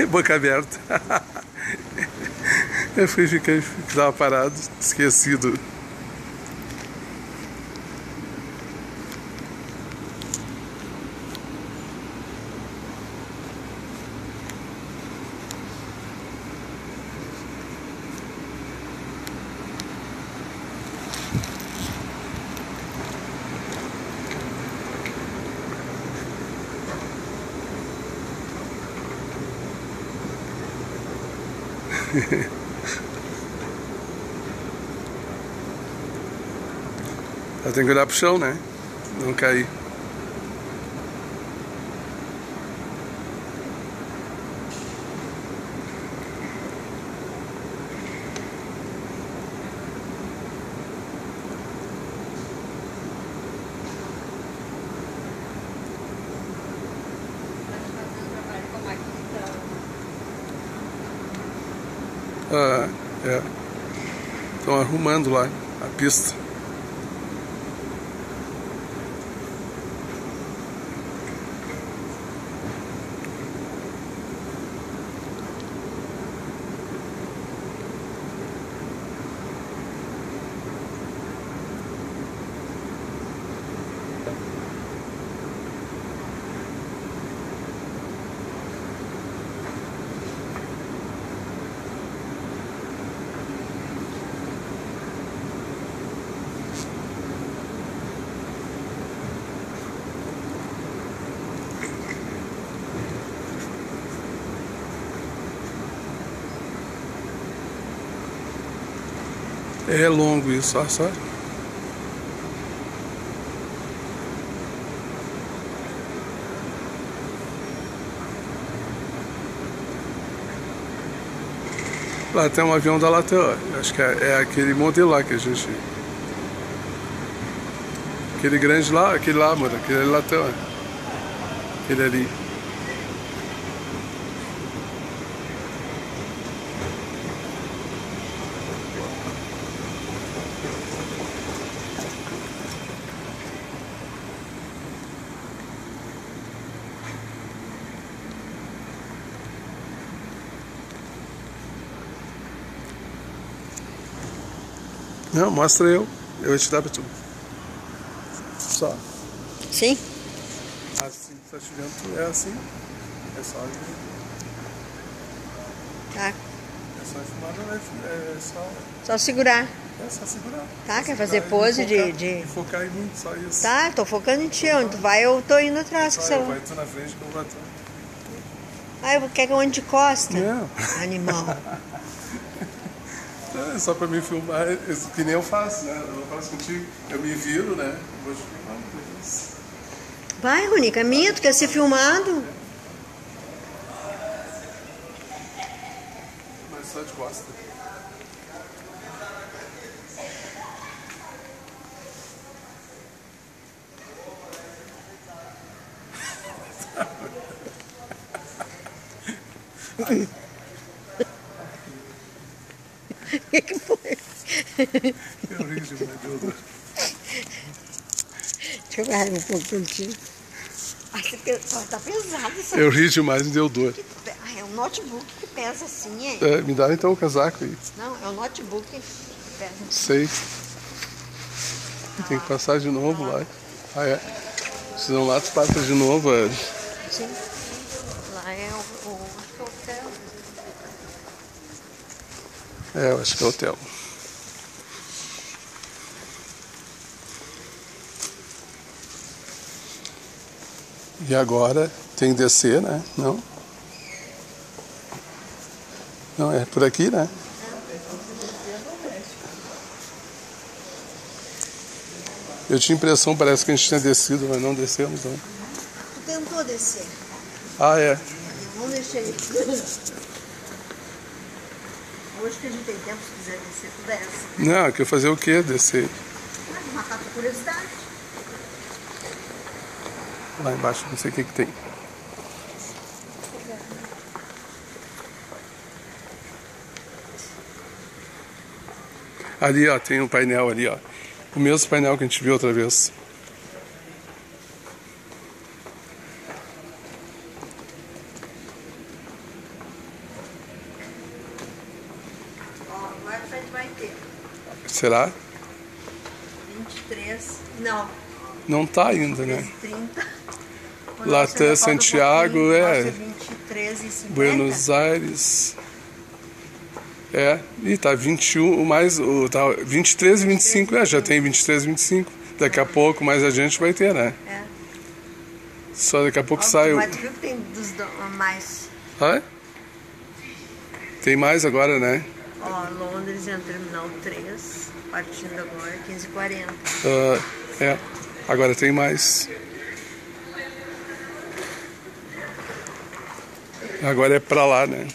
Boca aberta. Eu fiquei tava parado, esquecido. Ela tem que olhar pro chão, né? Não cair. Ah, é. Estão arrumando lá a pista. É longo isso, ó, só. Lá tem um avião da Latam, acho que é aquele modelo lá que a gente... Aquele grande lá, aquele lá, mano, aquele é Latam. Aquele ali. Não, mostra eu vou te dar pra tu. Só. Sim? Assim, tá chovendo, é assim. É só... Tá. É só filmar, não é só... Só segurar. É só segurar. Tá, quer Segurar fazer e pose focar, de... E focar em mim, só isso. Tá, tô focando em ti. Onde tu vai, eu tô indo atrás com o celular. Vai tu na frente que eu vou atrás. Ah, quer que eu ande de costa? Não. Animal. É só pra me filmar, que nem eu faço, né? Eu faço contigo, eu me viro, né? Vou te filmar depois. Vai, Rony, caminha, tu quer ser filmado? Mas só de costa. O que foi? Eu ri demais, deu dor. Deixa eu agarrar um pouco contigo. Ai, tá pesado isso. Eu ri demais e deu dor. É um notebook que pesa assim, hein? É, me dá então o casaco aí. Não, é um notebook que pesa. Sei. Tem que passar de novo lá. Ah, é. Senão lá tu passa de novo, é. Sim. Lá é acho que é o hotel. É, eu acho que é hotel. E agora tem que descer, né? Não? Não, é por aqui, né? Eu tinha impressão, parece que a gente tinha descido, mas não descemos, não. Tu tentou descer. Ah, é. Vamos deixar aí. Hoje que a gente tem tempo, se quiser descer, tu desce. Não, quer fazer o quê? Descer. Matar tua curiosidade. Lá embaixo, não sei o que tem. Ali, ó, tem um painel ali, ó. O mesmo painel que a gente viu outra vez. Será? 23, não. Não tá ainda, né? 30. Latam, Santiago, é. 23 e 50. Buenos Aires. É, e tá 21, mais tá 23 e 25, já tem 23 e 25. Daqui a pouco mais a gente vai ter, né? É. Só daqui a pouco sai o... Mas tu viu que tem mais? Ah, é? Tem mais agora, né? Ó, Londres entra terminal 3, partindo agora, 15h40. É, agora tem mais. Agora é pra lá, né?